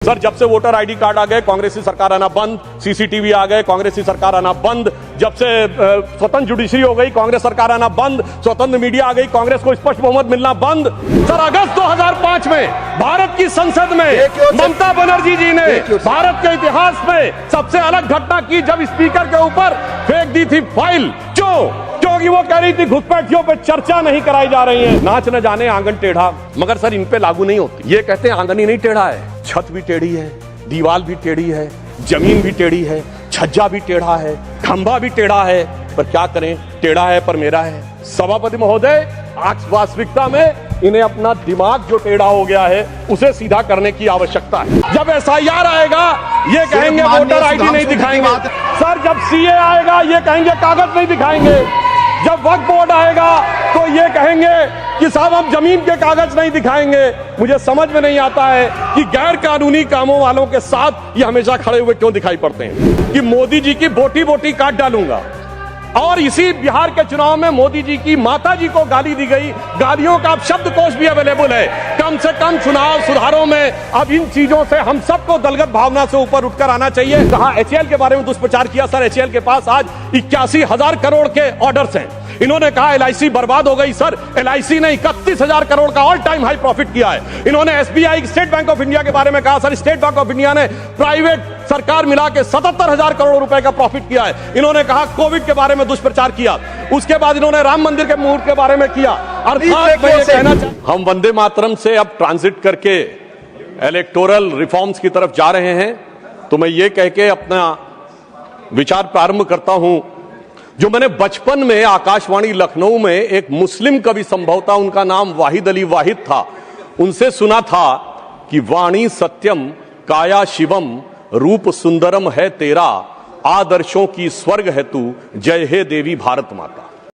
Sir, जब से voter ID card आ गए कांग्रेसी सरकार आना बंद, सीसीटीवी आ गए कांग्रेसी सरकार आना बंद, जब से स्वतंत्र जुडिशरी हो गई कांग्रेस सरकार आना बंद, स्वतंत्र मीडिया आ गई कांग्रेस को स्पष्ट बहुमत मिलना बंद। सर, अगस्त 2005 में भारत की संसद में ममता बनर्जी जी ने भारत के इतिहास में सबसे अलग घटना की जब स्पीकर के ऊपर फेंक दी थी फाइल। क्योंकि वो कह रही थी घुसपैठियों पे चर्चा नहीं कराई जा रही है। नाच न जाने आंगन टेढ़ा, मगर सर इन पे लागू नहीं होती। ये कहते हैं आंगन ही नहीं टेढ़ा है, छत भी टेढ़ी है, दीवार भी टेढ़ी है, जमीन भी टेढ़ी है, छज्जा भी टेढ़ा है, खंभा भी टेढ़ा है, पर क्या करें, टेढ़ा है पर मेरा है। सभापति महोदय, वास्तविकता में इन्हें अपना दिमाग जो टेढ़ा हो गया है उसे सीधा करने की आवश्यकता है। जब एसआईआर आएगा ये कहेंगे वोटर आईडी नहीं दिखाएंगे। सर, जब सीए आएगा ये कहेंगे कागज नहीं दिखाएंगे। जब वक्फ बोर्ड आएगा तो ये कहेंगे कि साहब हम जमीन के कागज नहीं दिखाएंगे। मुझे समझ में नहीं आता है कि गैर कानूनी कामों वालों के साथ ये हमेशा खड़े हुए क्यों दिखाई पड़ते हैं। कि मोदी जी की बोटी बोटी काट डालूंगा, और इसी बिहार के चुनाव में मोदी जी की माता जी को गाली दी गई। गालियों का अब शब्दकोश भी अवेलेबल है। कम से कम चुनाव सुधारों में अब इन चीजों से हम सबको दलगत भावना से ऊपर उठकर आना चाहिए। कहा एचएएल के बारे में दुष्प्रचार किया। सर, एचएएल के पास आज 81,000 करोड़ के ऑर्डर्स हैं। इन्होंने कहा एलआईसी बर्बाद हो गई। सर, एलआईसी ने 31,000 करोड़ का ऑल टाइम हाई प्रॉफिट किया है। इन्होंने SBI, state bank of India के बारे में कहा। Sir, state bank of India ने प्राइवेट सरकार मिला के 77,000 करोड़ रुपए का प्रॉफिट किया है। इन्होंने कहा कोविड के बारे में दुष्प्रचार किया। उसके बाद इन्होंने राम मंदिर के मुहूर्त के बारे में किया। अर्थात मैं ये कहना चाहता, हम वंदे मातरम से अब ट्रांजिट करके इलेक्टोरल रिफॉर्म्स की तरफ जा रहे हैं। तो मैं ये कह के अपना विचार प्रारंभ करता हूं, जो मैंने बचपन में आकाशवाणी लखनऊ में एक मुस्लिम कवि, संभवतः उनका नाम वाहिद अली वाहिद था, उनसे सुना था कि वाणी सत्यम काया शिवम रूप सुंदरम है तेरा, आदर्शों की स्वर्ग है तू, जय हे देवी भारत माता।